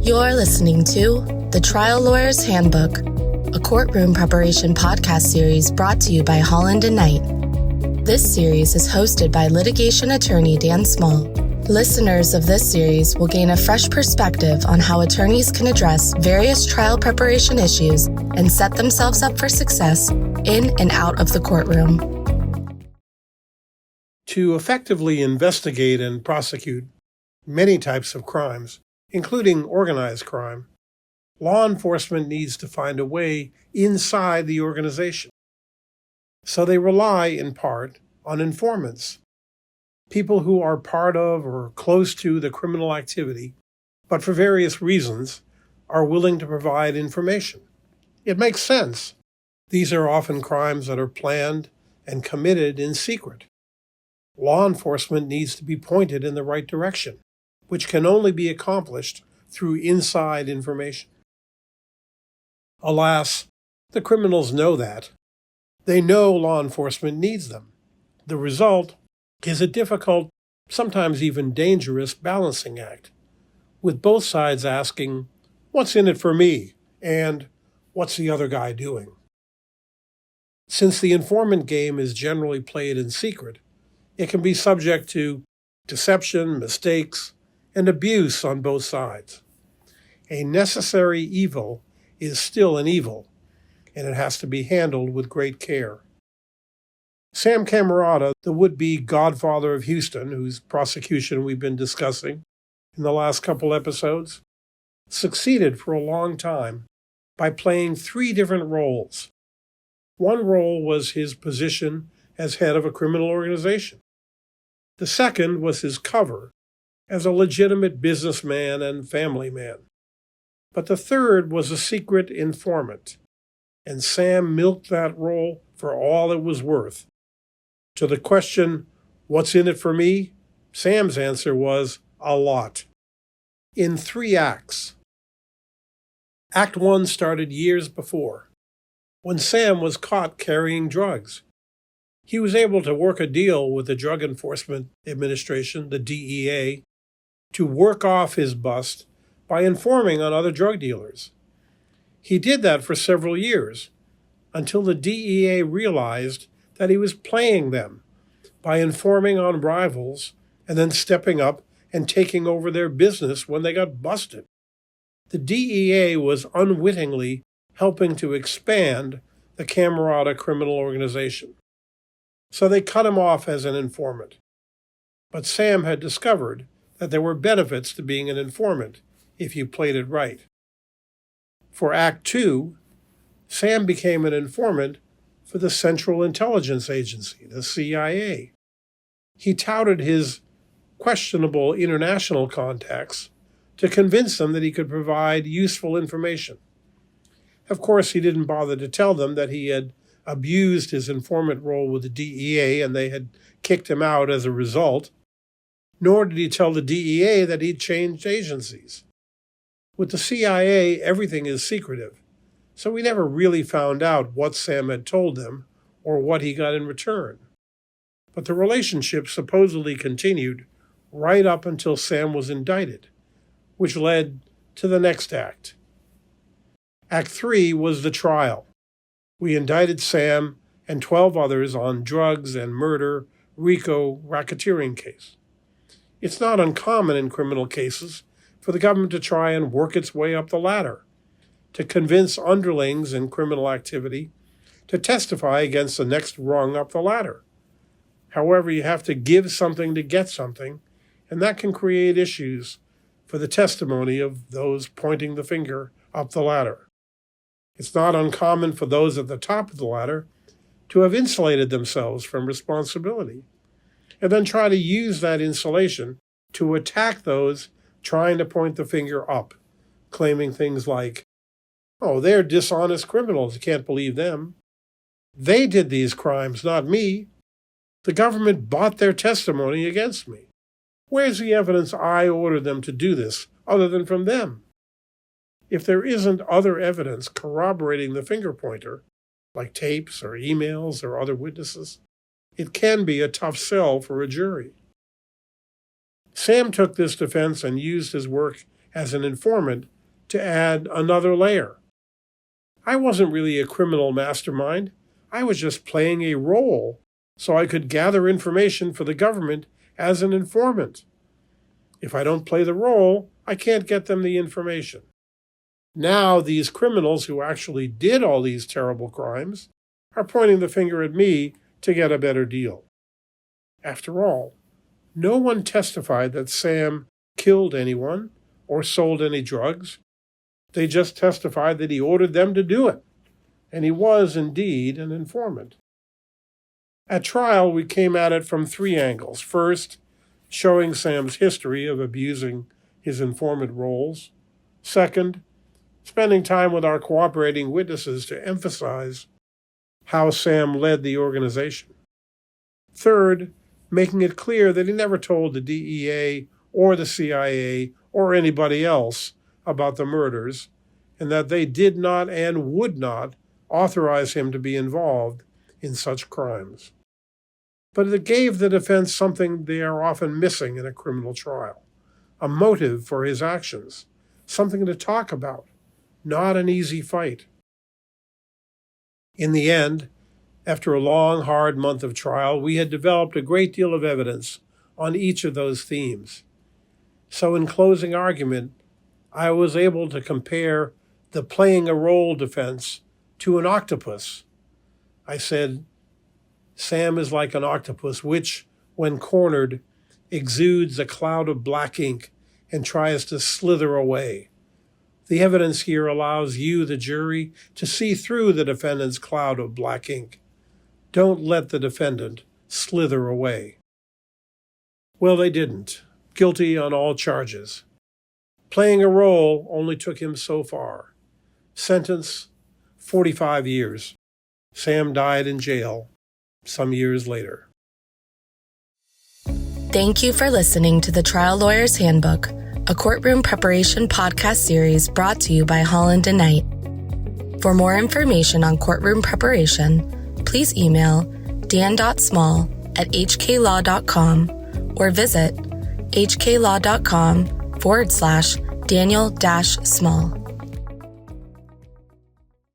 You're listening to The Trial Lawyer's Handbook, a courtroom preparation podcast series brought to you by Holland & Knight. This series is hosted by litigation attorney Dan Small. Listeners of this series will gain a fresh perspective on how attorneys can address various trial preparation issues and set themselves up for success in and out of the courtroom. To effectively investigate and prosecute many types of crimes, including organized crime, law enforcement needs to find a way inside the organization. So they rely, in part, on informants, people who are part of or close to the criminal activity, but for various reasons are willing to provide information. It makes sense. These are often crimes that are planned and committed in secret. Law enforcement needs to be pointed in the right direction, which can only be accomplished through inside information. Alas, the criminals know that. They know law enforcement needs them. The result is a difficult, sometimes even dangerous balancing act, with both sides asking, "What's in it for me?" and "What's the other guy doing?" Since the informant game is generally played in secret, it can be subject to deception, mistakes, and abuse on both sides. A necessary evil is still an evil, and it has to be handled with great care. Sam Cammarata, the would-be godfather of Houston, whose prosecution we've been discussing in the last couple episodes, succeeded for a long time by playing 3 different roles. One role was his position as head of a criminal organization. The second was his cover as a legitimate businessman and family man. But the third was a secret informant, and Sam milked that role for all it was worth. To the question, "What's in it for me?" Sam's answer was, "A lot." In 3 acts. Act 1 started years before, when Sam was caught carrying drugs. He was able to work a deal with the Drug Enforcement Administration, the DEA, to work off his bust by informing on other drug dealers. He did that for several years, until the DEA realized that he was playing them by informing on rivals and then stepping up and taking over their business when they got busted. The DEA was unwittingly helping to expand the Cammarata criminal organization. So they cut him off as an informant. But Sam had discovered that there were benefits to being an informant if you played it right. For Act 2, Sam became an informant for the Central Intelligence Agency, the CIA. He touted his questionable international contacts to convince them that he could provide useful information. Of course, he didn't bother to tell them that he had abused his informant role with the DEA and they had kicked him out as a result, nor did he tell the DEA that he'd changed agencies. With the CIA, everything is secretive, so we never really found out what Sam had told them or what he got in return. But the relationship supposedly continued right up until Sam was indicted, which led to the next act. Act 3 was the trial. We indicted Sam and 12 others on drugs and murder, RICO, racketeering case. It's not uncommon in criminal cases for the government to try and work its way up the ladder, to convince underlings in criminal activity to testify against the next rung up the ladder. However, you have to give something to get something, and that can create issues for the testimony of those pointing the finger up the ladder. It's not uncommon for those at the top of the ladder to have insulated themselves from responsibility, and then try to use that insulation to attack those trying to point the finger up, claiming things like, "Oh, they're dishonest criminals, you can't believe them. They did these crimes, not me. The government bought their testimony against me. Where's the evidence I ordered them to do this, other than from them?" If there isn't other evidence corroborating the finger pointer, like tapes or emails or other witnesses, it can be a tough sell for a jury. Sam took this defense and used his work as an informant to add another layer. I wasn't really a criminal mastermind. I was just playing a role so I could gather information for the government as an informant. If I don't play the role, I can't get them the information. Now these criminals who actually did all these terrible crimes are pointing the finger at me to get a better deal. After all, no one testified that Sam killed anyone or sold any drugs. They just testified that he ordered them to do it, and he was indeed an informant. At trial, we came at it from three angles. First, showing Sam's history of abusing his informant roles. Second, spending time with our cooperating witnesses to emphasize how Sam led the organization. Third, making it clear that he never told the DEA or the CIA or anybody else about the murders, and that they did not and would not authorize him to be involved in such crimes. But it gave the defense something they are often missing in a criminal trial, a motive for his actions, something to talk about, not an easy fight. In the end, after a long, hard month of trial, we had developed a great deal of evidence on each of those themes. So in closing argument, I was able to compare the playing a role defense to an octopus. I said, Sam is like an octopus, which, when cornered, exudes a cloud of black ink and tries to slither away. The evidence here allows you, the jury, to see through the defendant's cloud of black ink. Don't let the defendant slither away. Well, they didn't. Guilty on all charges. Playing a role only took him so far. Sentence, 45 years. Sam died in jail some years later. Thank you for listening to the Trial Lawyer's Handbook, a courtroom preparation podcast series brought to you by Holland & Knight. For more information on courtroom preparation, please email dan.small@hklaw.com or visit hklaw.com/Daniel-Small.